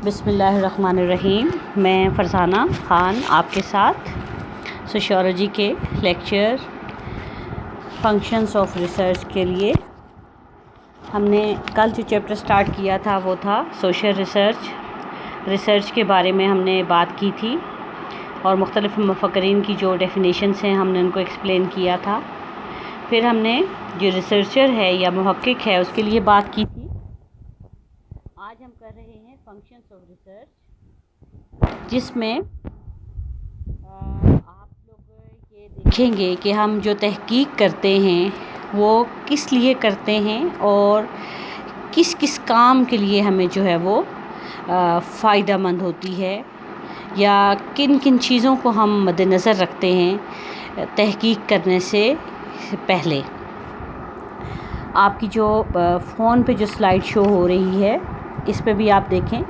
بسم اللہ الرحمن الرحیم۔ میں فرزانہ خان آپ کے ساتھ سوشیالوجی کے لیکچر فنکشنز آف ریسرچ کے لیے ہم نے کل جو چیپٹر سٹارٹ کیا تھا وہ تھا سوشل ریسرچ کے بارے میں ہم نے بات کی تھی اور مختلف مفکرین کی جو ڈیفینیشنز ہیں ہم نے ان کو ایکسپلین کیا تھا۔ پھر ہم نے جو ریسرچر ہے یا محقق ہے اس کے لیے بات کی تھی۔ آج ہم کر رہے ہیں فنکشنز آف ریسرچ، جس میں آپ لوگ یہ دیکھیں گے کہ ہم جو تحقیق کرتے ہیں وہ کس لیے کرتے ہیں اور کس کس کام کے لیے ہمیں جو ہے وہ فائدہ مند ہوتی ہے، یا کن کن چیزوں کو ہم مد نظر رکھتے ہیں تحقیق کرنے سے پہلے۔ آپ کی جو فون پہ جو سلائیڈ شو ہو رہی ہے اس پہ بھی آپ دیکھیں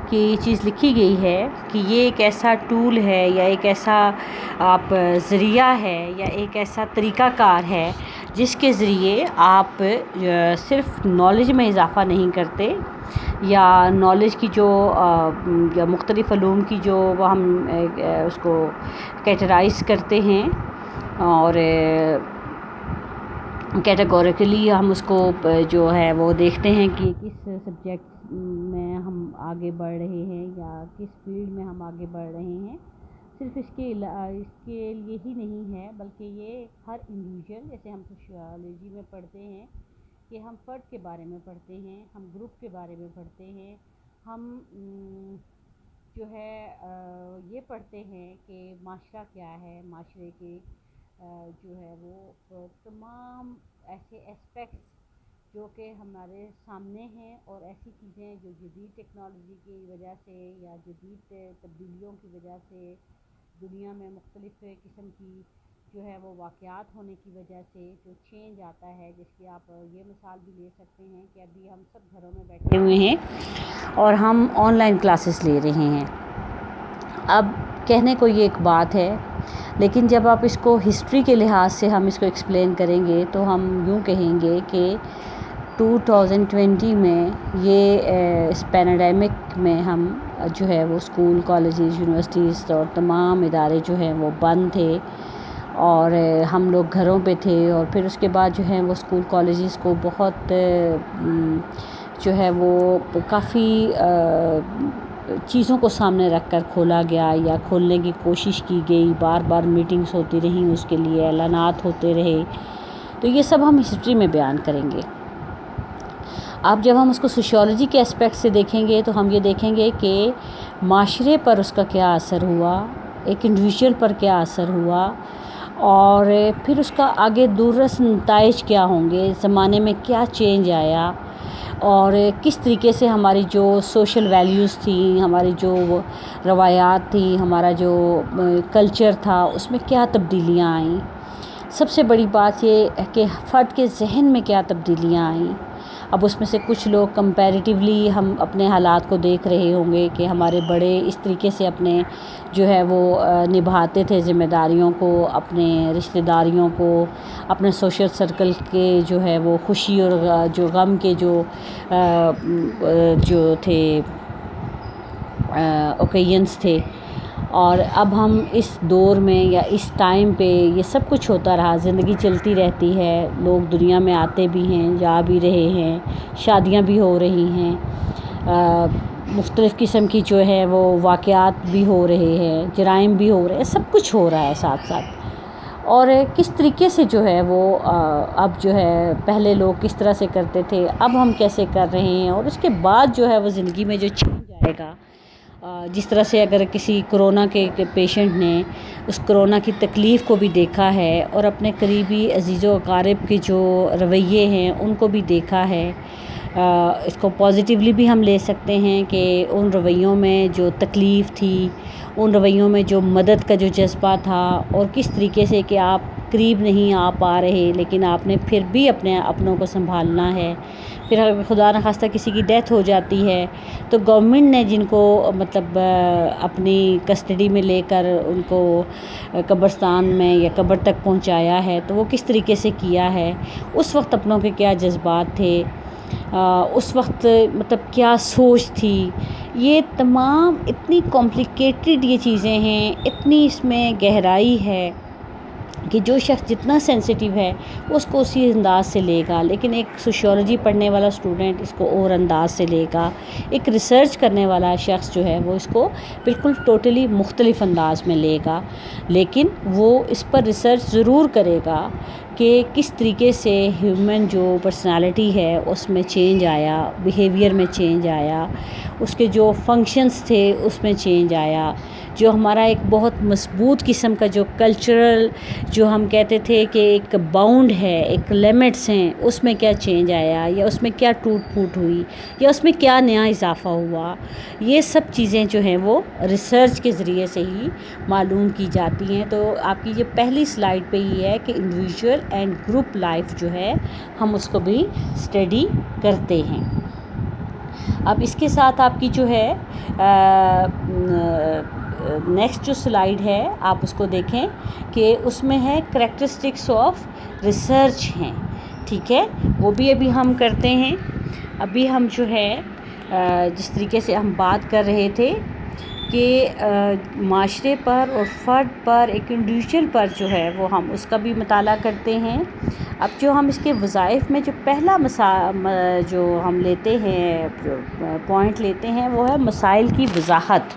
کہ یہ چیز لکھی گئی ہے کہ یہ ایک ایسا ٹول ہے یا ایک ایسا آپ ذریعہ ہے یا ایک ایسا طریقہ کار ہے جس کے ذریعے آپ صرف نالج میں اضافہ نہیں کرتے، یا نالج کی جو یا مختلف علوم کی جو ہم اس کو کیٹرائز کرتے ہیں اور کیٹیگوریکلی ہم اس کو جو ہے وہ دیکھتے ہیں کہ کس سبجیکٹ میں ہم آگے بڑھ رہے ہیں یا کس فیلڈ میں ہم آگے بڑھ رہے ہیں۔ صرف اس کے لیے ہی نہیں ہے، بلکہ یہ ہر انڈیویجول، جیسے ہم سوشیالوجی میں پڑھتے ہیں کہ ہم فرد کے بارے میں پڑھتے ہیں، ہم گروپ کے بارے میں پڑھتے ہیں، ہم جو ہے یہ پڑھتے ہیں کہ معاشرہ کیا ہے، معاشرے کے جو ہے وہ تمام ایسے اسپیکٹس جو کہ ہمارے سامنے ہیں، اور ایسی چیزیں جو جدید ٹیکنالوجی کی وجہ سے یا جدید تبدیلیوں کی وجہ سے دنیا میں مختلف قسم کی جو ہے وہ واقعات ہونے کی وجہ سے جو چینج آتا ہے، جس کی آپ یہ مثال بھی لے سکتے ہیں کہ ابھی ہم سب گھروں میں بیٹھے ہوئے ہیں اور ہم آن لائن کلاسز لے رہے ہیں۔ اب کہنے کو یہ ایک بات ہے، لیکن جب آپ اس کو ہسٹری کے لحاظ سے ہم اس کو ایکسپلین کریں گے تو ہم یوں کہیں گے کہ 2020 میں یہ اس پینیڈیمک میں ہم جو ہے وہ اسکول، کالجز، یونیورسٹیز اور تمام ادارے جو ہیں وہ بند تھے اور ہم لوگ گھروں پہ تھے، اور پھر اس کے بعد جو ہے وہ اسکول کالجز کو بہت جو ہے وہ کافی چیزوں کو سامنے رکھ کر کھولا گیا یا کھولنے کی کوشش کی گئی، بار بار میٹنگز ہوتی رہیں، اس کے لیے اعلانات ہوتے رہے۔ تو یہ سب ہم ہسٹری میں بیان کریں گے۔ اب جب ہم اس کو سوشیالوجی کے اسپیکٹ سے دیکھیں گے تو ہم یہ دیکھیں گے کہ معاشرے پر اس کا کیا اثر ہوا، ایک انڈیویجول پر کیا اثر ہوا، اور پھر اس کا آگے دوررس نتائج کیا ہوں گے، زمانے میں کیا چینج آیا، اور کس طریقے سے ہماری جو سوشل ویلیوز تھیں، ہماری جو روایات تھیں، ہمارا جو کلچر تھا، اس میں کیا تبدیلیاں آئیں۔ سب سے بڑی بات یہ ہے کہ فرد کے ذہن میں کیا تبدیلیاں آئیں۔ اب اس میں سے کچھ لوگ کمپیریٹیولی ہم اپنے حالات کو دیکھ رہے ہوں گے کہ ہمارے بڑے اس طریقے سے اپنے جو ہے وہ نبھاتے تھے ذمہ داریوں کو، اپنے رشتہ داریوں کو، اپنے سوشل سرکل کے جو ہے وہ خوشی اور جو غم کے جو تھے اوکیزنس تھے، اور اب ہم اس دور میں یا اس ٹائم پہ یہ سب کچھ ہوتا رہا، زندگی چلتی رہتی ہے، لوگ دنیا میں آتے بھی ہیں، جا بھی رہے ہیں، شادیاں بھی ہو رہی ہیں، مختلف قسم کی جو ہے وہ واقعات بھی ہو رہے ہیں، جرائم بھی ہو رہے ہیں، سب کچھ ہو رہا ہے ساتھ ساتھ۔ اور کس طریقے سے جو ہے وہ اب جو ہے پہلے لوگ کس طرح سے کرتے تھے، اب ہم کیسے کر رہے ہیں، اور اس کے بعد جو ہے وہ زندگی میں جو چینج آئے گا، جس طرح سے اگر کسی کرونا کے پیشنٹ نے اس کرونا کی تکلیف کو بھی دیکھا ہے اور اپنے قریبی عزیز و اقارب کے جو رویے ہیں ان کو بھی دیکھا ہے، اس کو پازیٹیولی بھی ہم لے سکتے ہیں کہ ان رویوں میں جو تکلیف تھی، ان رویوں میں جو مدد کا جو جذبہ تھا، اور کس طریقے سے کہ آپ قریب نہیں آ پا رہے لیکن آپ نے پھر بھی اپنے اپنوں کو سنبھالنا ہے۔ پھر خدا نخواستہ کسی کی ڈیتھ ہو جاتی ہے تو گورنمنٹ نے جن کو مطلب اپنی کسٹڈی میں لے کر ان کو قبرستان میں یا قبر تک پہنچایا ہے، تو وہ کس طریقے سے کیا ہے، اس وقت اپنوں کے کیا جذبات تھے، اس وقت مطلب کیا سوچ تھی یہ تمام اتنی کمپلیکیٹڈ یہ چیزیں ہیں، اتنی اس میں گہرائی ہے کہ جو شخص جتنا سینسٹیو ہے اس کو اسی انداز سے لے گا، لیکن ایک سوشیولوجی پڑھنے والا اسٹوڈنٹ اس کو اور انداز سے لے گا، ایک ریسرچ کرنے والا شخص جو ہے وہ اس کو بالکل ٹوٹلی مختلف انداز میں لے گا، لیکن وہ اس پر ریسرچ ضرور کرے گا کہ کس طریقے سے ہیومن جو پرسنالٹی ہے اس میں چینج آیا، بیہیویئر میں چینج آیا، اس کے جو فنکشنز تھے اس میں چینج آیا، جو ہمارا ایک بہت مضبوط قسم کا جو کلچرل جو ہم کہتے تھے کہ ایک باؤنڈ ہے، ایک لیمٹس ہیں، اس میں کیا چینج آیا، یا اس میں کیا ٹوٹ پھوٹ ہوئی، یا اس میں کیا نیا اضافہ ہوا، یہ سب چیزیں جو ہیں وہ ریسرچ کے ذریعے سے ہی معلوم کی جاتی ہیں۔ تو آپ کی یہ پہلی سلائیڈ پہ یہ ہے کہ انڈیویجول اینڈ گروپ لائف جو ہے ہم اس کو بھی اسٹڈی کرتے ہیں۔ اب اس کے ساتھ آپ کی جو ہے نیکسٹ جو سلائیڈ ہے آپ اس کو دیکھیں کہ اس میں ہے کریکٹرسٹکس آف ریسرچ ہیں، ٹھیک ہے، وہ بھی ابھی ہم کرتے ہیں۔ ابھی ہم جو ہے جس طریقے سے ہم بات کر رہے تھے کہ معاشرے پر اور فرد پر، ایک انڈیویجول پر جو ہے وہ ہم اس کا بھی مطالعہ کرتے ہیں۔ اب جو ہم اس کے وظائف میں جو پہلا جو ہم لیتے ہیں پوائنٹ لیتے ہیں وہ ہے مسائل کی وضاحت،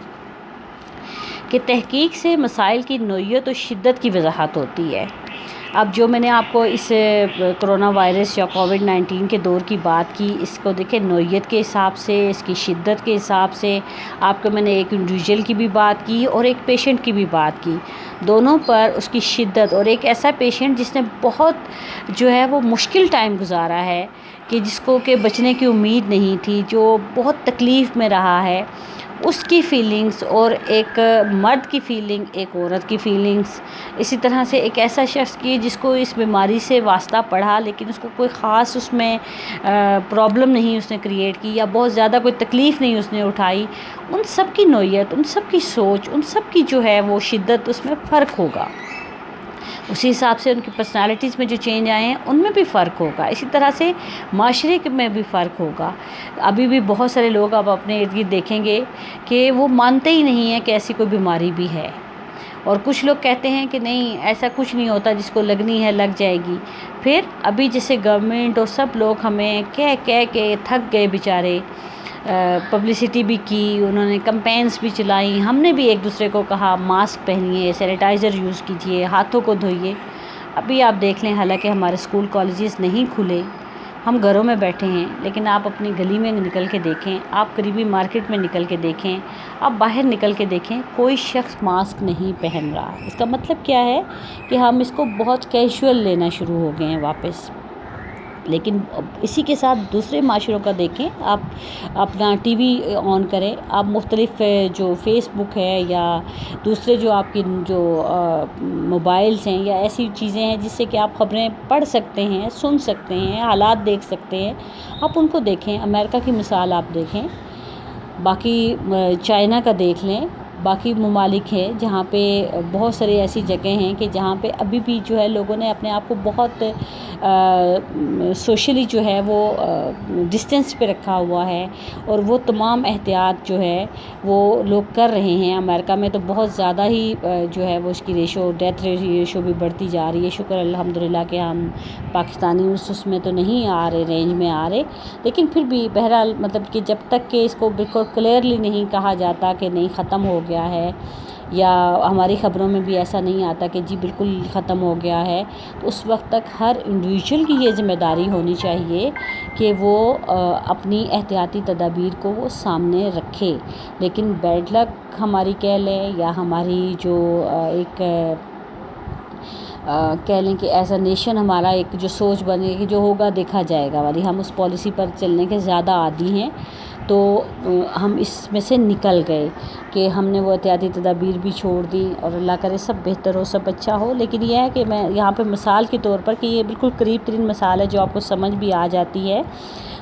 کہ تحقیق سے مسائل کی نوعیت و شدت کی وضاحت ہوتی ہے۔ اب جو میں نے آپ کو اس کرونا وائرس یا کووڈ-19 کے دور کی بات کی، اس کو دیکھیں نوعیت کے حساب سے، اس کی شدت کے حساب سے، آپ کو میں نے ایک انڈیویجول کی بھی بات کی اور ایک پیشنٹ کی بھی بات کی، دونوں پر اس کی شدت، اور ایک ایسا پیشنٹ جس نے بہت جو ہے وہ مشکل ٹائم گزارا ہے، کہ جس کو کہ بچنے کی امید نہیں تھی، جو بہت تکلیف میں رہا ہے، اس کی فیلنگز، اور ایک مرد کی فیلنگ، ایک عورت کی فیلنگز، اسی طرح سے ایک ایسا شخص کی جس کو اس بیماری سے واسطہ پڑھا لیکن اس کو کوئی خاص اس میں پرابلم نہیں اس نے کریٹ کی، یا بہت زیادہ کوئی تکلیف نہیں اس نے اٹھائی، ان سب کی نوعیت، ان سب کی سوچ، ان سب کی جو ہے وہ شدت، اس میں فرق ہوگا۔ اسی حساب سے ان کی پرسنالٹیز میں جو چینج آئے ہیں ان میں بھی فرق ہوگا، اسی طرح سے معاشرے میں بھی فرق ہوگا۔ ابھی بھی بہت سارے لوگ اب اپنے ارد گرد دیکھیں گے کہ وہ مانتے ہی نہیں ہیں کہ ایسی کوئی بیماری بھی ہے، اور کچھ لوگ کہتے ہیں کہ نہیں ایسا کچھ نہیں ہوتا، جس کو لگنی ہے لگ جائے گی۔ پھر ابھی جیسے گورنمنٹ اور سب لوگ ہمیں کہہ کے تھک گئے بیچارے، پبلسٹی بھی کی، انہوں نے کمپینز بھی چلائیں، ہم نے بھی ایک دوسرے کو کہا ماسک پہنیے، سینیٹائزر یوز کیجئے، ہاتھوں کو دھوئیے۔ ابھی آپ دیکھ لیں، حالانکہ ہمارے اسکول کالجز نہیں کھلے، ہم گھروں میں بیٹھے ہیں، لیکن آپ اپنی گلی میں نکل کے دیکھیں، آپ قریبی مارکیٹ میں نکل کے دیکھیں، آپ باہر نکل کے دیکھیں، کوئی شخص ماسک نہیں پہن رہا۔ اس کا مطلب کیا ہے کہ ہم اس کو بہت کیجول لینا شروع ہو گئے ہیں واپس۔ لیکن اسی کے ساتھ دوسرے معاشروں کا دیکھیں، آپ اپنا ٹی وی آن کریں، آپ مختلف جو فیس بک ہے یا دوسرے جو آپ کی جو موبائلز ہیں یا ایسی چیزیں ہیں جس سے کہ آپ خبریں پڑھ سکتے ہیں، سن سکتے ہیں، حالات دیکھ سکتے ہیں، آپ ان کو دیکھیں۔ امریکہ کی مثال آپ دیکھیں، باقی چائنا کا دیکھ لیں، باقی ممالک ہیں جہاں پہ بہت ساری ایسی جگہیں ہیں کہ جہاں پہ ابھی بھی جو ہے لوگوں نے اپنے آپ کو بہت سوشلی جو ہے وہ ڈسٹینس پہ رکھا ہوا ہے، اور وہ تمام احتیاط جو ہے وہ لوگ کر رہے ہیں۔ امریکہ میں تو بہت زیادہ ہی جو ہے وہ اس کی ریشو، ڈیتھ ریشو بھی بڑھتی جا رہی ہے۔ شکر الحمدللہ کہ ہم پاکستانی اس میں تو نہیں آ رہے، رینج میں آ رہے، لیکن پھر بھی بہرحال مطلب کہ جب تک کہ اس کو بالکل کلیئرلی نہیں کہا جاتا کہ نہیں ختم ہو گیا ہے، یا ہماری خبروں میں بھی ایسا نہیں آتا کہ جی بالکل ختم ہو گیا ہے، تو اس وقت تک ہر انڈیویجول کی یہ ذمہ داری ہونی چاہیے کہ وہ اپنی احتیاطی تدابیر کو وہ سامنے رکھے۔ لیکن بیڈ لک ہماری کہہ لیں، یا ہماری جو ایک کہہ لیں کہ ایز اے نیشن ہمارا ایک جو سوچ بنے کہ جو ہوگا دیکھا جائے گا والی، ہم اس پالیسی پر چلنے کے زیادہ عادی ہیں، تو ہم اس میں سے نکل گئے کہ ہم نے وہ احتیاطی تدابیر بھی چھوڑ دی، اور اللہ کرے سب بہتر ہو، سب اچھا ہو۔ لیکن یہ ہے کہ میں یہاں پہ مثال کے طور پر، کہ یہ بالکل قریب ترین مثال ہے جو آپ کو سمجھ بھی آ جاتی ہے،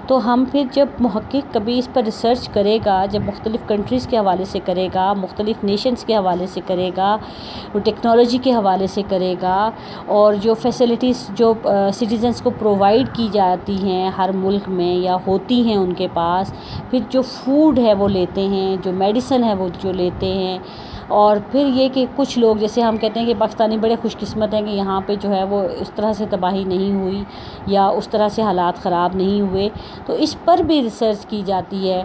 تو ہم پھر جب محقق کبھی اس پر ریسرچ کرے گا، جب مختلف کنٹریز کے حوالے سے کرے گا، مختلف نیشنز کے حوالے سے کرے گا، وہ ٹیکنالوجی کے حوالے سے کرے گا، اور جو فیسلٹیز جو سٹیزنس کو پرووائڈ کی جاتی ہیں ہر ملک میں یا ہوتی ہیں ان کے پاس، پھر جو فوڈ ہے وہ لیتے ہیں، جو میڈیسن ہے وہ جو لیتے ہیں، اور پھر یہ کہ کچھ لوگ جیسے ہم کہتے ہیں کہ پاکستانی بڑے خوش قسمت ہیں کہ یہاں پہ جو ہے وہ اس طرح سے تباہی نہیں ہوئی یا اس طرح سے حالات خراب نہیں ہوئے، تو اس پر بھی ریسرچ کی جاتی ہے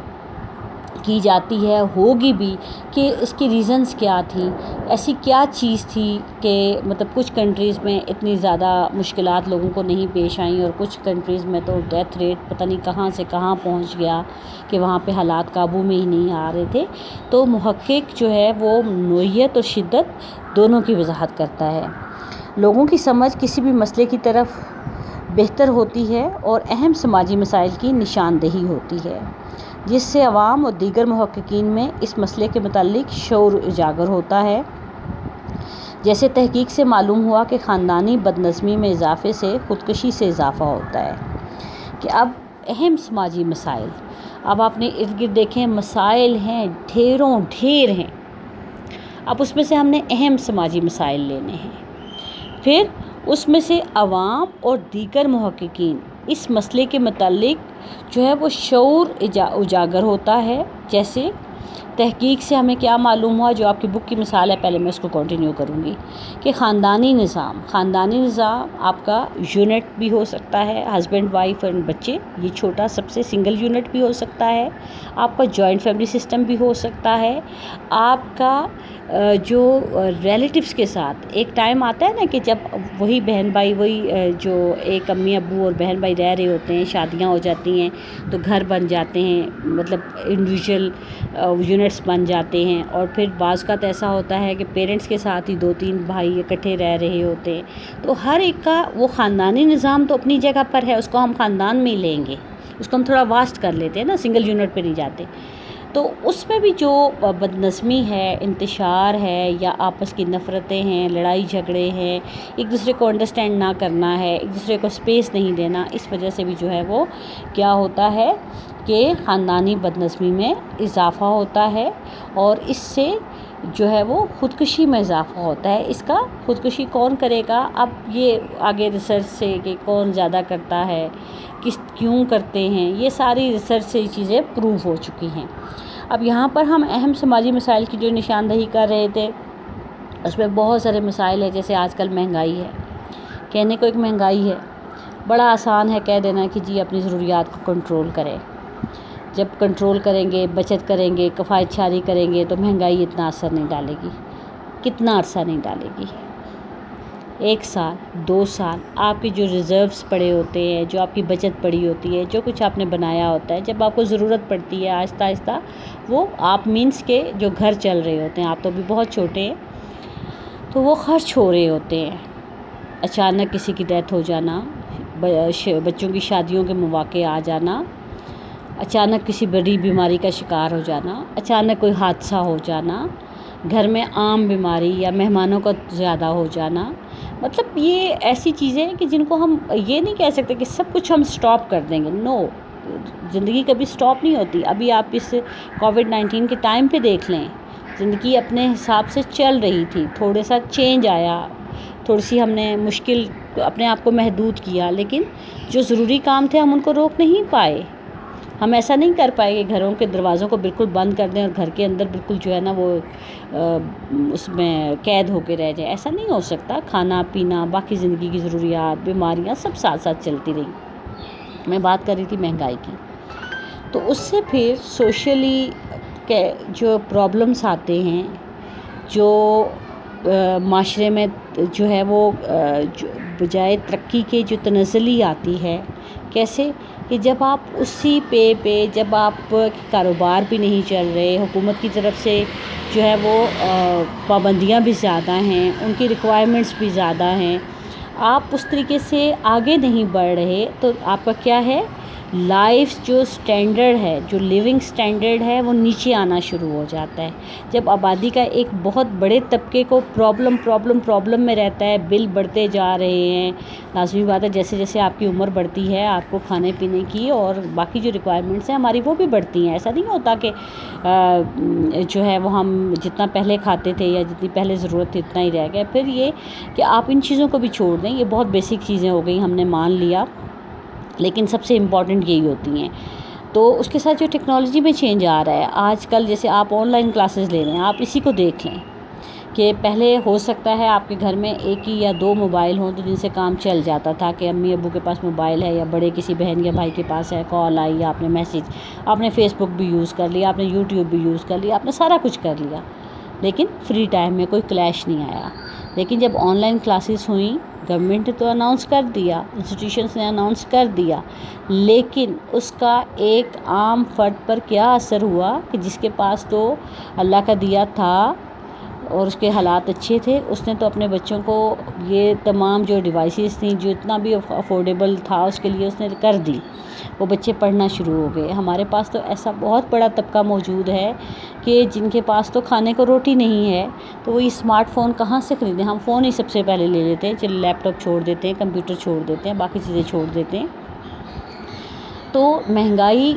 ہوگی بھی کہ اس کی ریزنز کیا تھیں، ایسی کیا چیز تھی کہ مطلب کچھ کنٹریز میں اتنی زیادہ مشکلات لوگوں کو نہیں پیش آئیں اور کچھ کنٹریز میں تو ڈیتھ ریٹ پتہ نہیں کہاں سے کہاں پہنچ گیا کہ وہاں پہ حالات قابو میں ہی نہیں آ رہے تھے۔ تو محقق جو ہے وہ نوعیت اور شدت دونوں کی وضاحت کرتا ہے۔ لوگوں کی سمجھ کسی بھی مسئلے کی طرف بہتر ہوتی ہے اور اہم سماجی مسائل کی نشاندہی ہوتی ہے، جس سے عوام اور دیگر محققین میں اس مسئلے کے متعلق شعور اجاگر ہوتا ہے۔ جیسے تحقیق سے معلوم ہوا کہ خاندانی بدنظمی میں اضافے سے خودکشی سے اضافہ ہوتا ہے، کہ اب اہم سماجی مسائل، اب آپ نے ارد گرد دیکھیں مسائل ہیں، ڈھیر ہیں، اب اس میں سے ہم نے اہم سماجی مسائل لینے ہیں، پھر اس میں سے عوام اور دیگر محققین اس مسئلے کے متعلق جو ہے وہ شعور اجاگر ہوتا ہے۔ جیسے تحقیق سے ہمیں کیا معلوم ہوا، جو آپ کی بک کی مثال ہے، پہلے میں اس کو کنٹینیو کروں گی، کہ خاندانی نظام آپ کا یونٹ بھی ہو سکتا ہے، ہسبینڈ وائف اور بچے، یہ چھوٹا سب سے سنگل یونٹ بھی ہو سکتا ہے، آپ کا جوائنٹ فیملی سسٹم بھی ہو سکتا ہے، آپ کا جو ریلیٹیوز کے ساتھ ایک ٹائم آتا ہے نا کہ جب وہی بہن بھائی، وہی جو ایک امی ابو اور بہن بھائی رہ رہے ہوتے ہیں، شادیاں ہو جاتی ہیں تو گھر بن جاتے ہیں، مطلب انڈیویجول یونٹس بن جاتے ہیں، اور پھر بعض کا ایسا ہوتا ہے کہ پیرنٹس کے ساتھ ہی 2-3 بھائی اکٹھے رہ رہے ہوتے ہیں، تو ہر ایک کا وہ خاندانی نظام تو اپنی جگہ پر ہے، اس کو ہم خاندان میں ہی لیں گے، اس کو ہم تھوڑا واسٹ کر لیتے ہیں نا، سنگل یونٹ پہ نہیں جاتے۔ تو اس میں بھی جو بدنظمی ہے، انتشار ہے، یا آپس کی نفرتیں ہیں، لڑائی جھگڑے ہیں، ایک دوسرے کو انڈرسٹینڈ نہ کرنا ہے، ایک دوسرے کو سپیس نہیں دینا، اس وجہ سے بھی جو ہے وہ کیا ہوتا ہے کہ خاندانی بدنظمی میں اضافہ ہوتا ہے، اور اس سے جو ہے وہ خودکشی میں اضافہ ہوتا ہے۔ اس کا خودکشی کون کرے گا، اب یہ آگے ریسرچ سے کہ کون زیادہ کرتا ہے، کیوں کرتے ہیں، یہ ساری ریسرچ سے یہ چیزیں پروو ہو چکی ہیں۔ اب یہاں پر ہم اہم سماجی مسائل کی جو نشاندہی کر رہے تھے، اس میں بہت سارے مسائل ہیں، جیسے آج کل مہنگائی ہے، کہنے کو ایک مہنگائی ہے، بڑا آسان ہے کہہ دینا کہ جی اپنی ضروریات کو کنٹرول کریں، جب کنٹرول کریں گے، بچت کریں گے، کفایت شاری کریں گے تو مہنگائی اتنا اثر نہیں ڈالے گی، کتنا عرصہ نہیں ڈالے گی، 1 سال 2 سال آپ کے جو ریزروز پڑے ہوتے ہیں، جو آپ کی بچت پڑی ہوتی ہے، جو کچھ آپ نے بنایا ہوتا ہے، جب آپ کو ضرورت پڑتی ہے آہستہ آہستہ وہ آپ مینس کے جو گھر چل رہے ہوتے ہیں، آپ تو ابھی بہت چھوٹے ہیں، تو وہ خرچ ہو رہے ہوتے ہیں، اچانک کسی کی ڈیتھ ہو جانا، بچوں کی شادیوں کے مواقع آ جانا، اچانک کسی بڑی بیماری کا شکار ہو جانا، اچانک کوئی حادثہ ہو جانا، گھر میں عام بیماری یا مہمانوں کا زیادہ ہو جانا، مطلب یہ ایسی چیزیں ہیں کہ جن کو ہم یہ نہیں کہہ سکتے کہ سب کچھ ہم سٹاپ کر دیں گے، نو، زندگی کبھی سٹاپ نہیں ہوتی۔ ابھی آپ اس کووڈ-19 کے ٹائم پہ دیکھ لیں، زندگی اپنے حساب سے چل رہی تھی، تھوڑے سا چینج آیا، تھوڑی سی ہم نے مشکل اپنے آپ کو محدود کیا، لیکن جو ضروری کام تھے ہم ان کو روک نہیں پائے۔ ہم ایسا نہیں کر پائے کہ گھروں کے دروازوں کو بالکل بند کر دیں اور گھر کے اندر بالکل جو ہے نا وہ اس میں قید ہو کے رہ جائے، ایسا نہیں ہو سکتا۔ کھانا پینا، باقی زندگی کی ضروریات، بیماریاں سب ساتھ ساتھ چلتی رہی۔ میں بات کر رہی تھی مہنگائی کی، تو اس سے پھر سوشلی جو پرابلمس آتے ہیں، جو معاشرے میں جو ہے وہ بجائے ترقی کے جو تنزلی آتی ہے، کیسے کہ جب آپ اسی پہ جب آپ کاروبار بھی نہیں چل رہے، حکومت کی طرف سے جو ہے وہ پابندیاں بھی زیادہ ہیں، ان کی ریکوائرمنٹس بھی زیادہ ہیں، آپ اس طریقے سے آگے نہیں بڑھ رہے، تو آپ کا کیا ہے لائف جو سٹینڈرڈ ہے، جو لیونگ سٹینڈرڈ ہے، وہ نیچے آنا شروع ہو جاتا ہے. جب آبادی کا ایک بہت بڑے طبقے کو پرابلم میں رہتا ہے، بل بڑھتے جا رہے ہیں. لازمی بات ہے جیسے جیسے آپ کی عمر بڑھتی ہے آپ کو کھانے پینے کی اور باقی جو ریکوائرمنٹس ہیں ہماری وہ بھی بڑھتی ہیں. ایسا نہیں ہوتا کہ جو ہے وہ ہم جتنا پہلے کھاتے تھے یا جتنی پہلے ضرورت تھی اتنا ہی رہ گیا. پھر یہ کہ آپ ان چیزوں کو بھی چھوڑ دیں، یہ بہت بیسک چیزیں ہو گئی، ہم نے مان لیا، لیکن سب سے امپورٹنٹ یہی ہوتی ہیں. تو اس کے ساتھ جو ٹیکنالوجی میں چینج آ رہا ہے آج کل، جیسے آپ آن لائن کلاسز لے رہے ہیں، آپ اسی کو دیکھ لیں کہ پہلے ہو سکتا ہے آپ کے گھر میں ایک ہی یا دو موبائل ہوں تو جن سے کام چل جاتا تھا کہ امی ابو کے پاس موبائل ہے یا بڑے کسی بہن یا بھائی کے پاس ہے، کال آئی یا آپ نے میسیج، آپ نے فیس بک بھی یوز کر لیا، آپ نے یوٹیوب بھی یوز کر لیا، آپ نے سارا کچھ کر لیا، لیکن فری ٹائم میں کوئی کلیش نہیں آیا. لیکن جب آن لائن کلاسز ہوئیں، گورنمنٹ نے تو اناؤنس کر دیا، انسٹیٹیوشنس نے اناؤنس کر دیا، لیکن اس کا ایک عام فرد پر کیا اثر ہوا کہ جس کے پاس تو اللہ کا دیا تھا اور اس کے حالات اچھے تھے، اس نے تو اپنے بچوں کو یہ تمام جو ڈیوائسز تھیں، جو اتنا بھی افورڈیبل تھا اس کے لیے اس نے کر دی. وہ بچے پڑھنا شروع ہو گئے. ہمارے پاس تو ایسا بہت بڑا طبقہ موجود ہے کہ جن کے پاس تو کھانے کو روٹی نہیں ہے، تو وہ یہ اسمارٹ فون کہاں سے خریدیں؟ ہم فون ہی سب سے پہلے لے لیتے ہیں، چلے لیپ ٹاپ چھوڑ دیتے ہیں، کمپیوٹر چھوڑ دیتے ہیں، باقی چیزیں چھوڑ دیتے ہیں. تو مہنگائی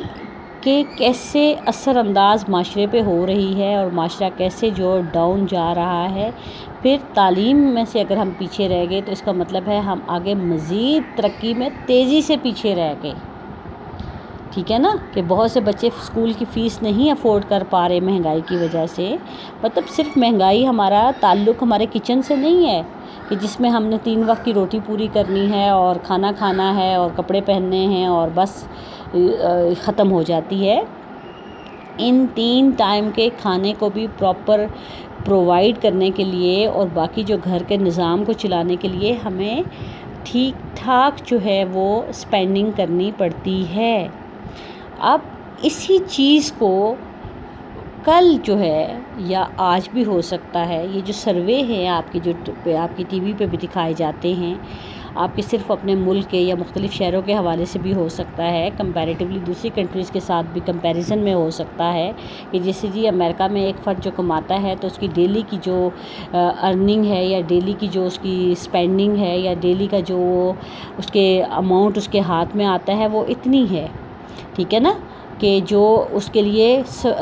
کے کیسے اثر انداز معاشرے پہ ہو رہی ہے اور معاشرہ کیسے جو ڈاؤن جا رہا ہے. پھر تعلیم میں سے اگر ہم پیچھے رہ گئے تو اس کا مطلب ہے ہم آگے مزید ترقی میں تیزی سے پیچھے رہ گئے. ٹھیک ہے نا، کہ بہت سے بچے اسکول کی فیس نہیں افورڈ کر پا رہے مہنگائی کی وجہ سے. مطلب صرف مہنگائی، ہمارا تعلق ہمارے کچن سے نہیں ہے کہ جس میں ہم نے 3 وقت کی روٹی پوری کرنی ہے اور کھانا کھانا ہے اور کپڑے پہننے ہیں اور بس ختم ہو جاتی ہے. ان 3 ٹائم کے کھانے کو بھی پراپر پرووائڈ کرنے کے لیے اور باقی جو گھر کے نظام کو چلانے کے لیے ہمیں ٹھیک ٹھاک جو ہے وہ اسپینڈنگ کرنی پڑتی ہے. اب اسی چیز کو کل جو ہے یا آج بھی ہو سکتا ہے، یہ جو سروے ہیں آپ کی جو آپ کی ٹی وی پہ بھی دکھائے جاتے ہیں، آپ کے صرف اپنے ملک کے یا مختلف شہروں کے حوالے سے بھی ہو سکتا ہے، کمپیریٹیولی دوسری کنٹریز کے ساتھ بھی کمپیریزن میں ہو سکتا ہے کہ جیسے جی امریکہ میں ایک فرد جو کماتا ہے تو اس کی ڈیلی کی جو ارننگ ہے یا ڈیلی کی جو اس کی اسپینڈنگ ہے یا ڈیلی کا جو اس کے اماؤنٹ اس کے ہاتھ میں آتا ہے وہ اتنی ہے. ٹھیک ہے نا، کہ جو اس کے لیے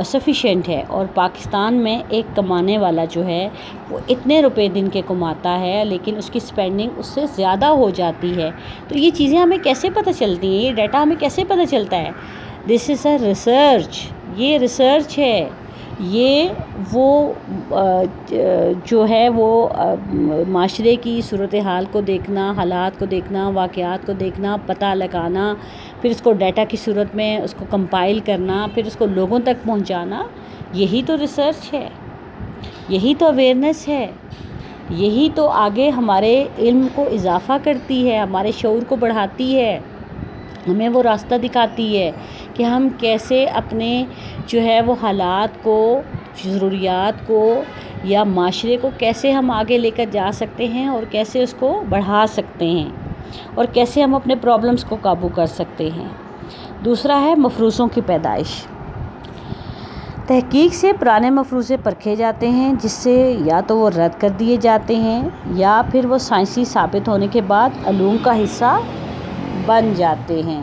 سفیشینٹ ہے. اور پاکستان میں ایک کمانے والا جو ہے وہ اتنے روپے دن کے کماتا ہے لیکن اس کی اسپینڈنگ اس سے زیادہ ہو جاتی ہے. تو یہ چیزیں ہمیں کیسے پتہ چلتی ہیں؟ یہ ڈیٹا ہمیں کیسے پتہ چلتا ہے؟ دس از اے ریسرچ. یہ ریسرچ ہے. یہ وہ جو ہے وہ معاشرے کی صورتحال کو دیکھنا، حالات کو دیکھنا، واقعات کو دیکھنا، پتہ لگانا، پھر اس کو ڈیٹا کی صورت میں اس کو کمپائل کرنا، پھر اس کو لوگوں تک پہنچانا، یہی تو ریسرچ ہے، یہی تو اویئرنیس ہے، یہی تو آگے ہمارے علم کو اضافہ کرتی ہے، ہمارے شعور کو بڑھاتی ہے، ہمیں وہ راستہ دکھاتی ہے کہ ہم کیسے اپنے جو ہے وہ حالات کو، ضروریات کو یا معاشرے کو کیسے ہم آگے لے کر جا سکتے ہیں اور کیسے اس کو بڑھا سکتے ہیں اور کیسے ہم اپنے پرابلمس کو قابو کر سکتے ہیں. دوسرا ہے مفروضوں کی پیدائش. تحقیق سے پرانے مفروضے پرکھے جاتے ہیں جس سے یا تو وہ رد کر دیے جاتے ہیں یا پھر وہ سائنسی ثابت ہونے کے بعد علوم کا حصہ بن جاتے ہیں.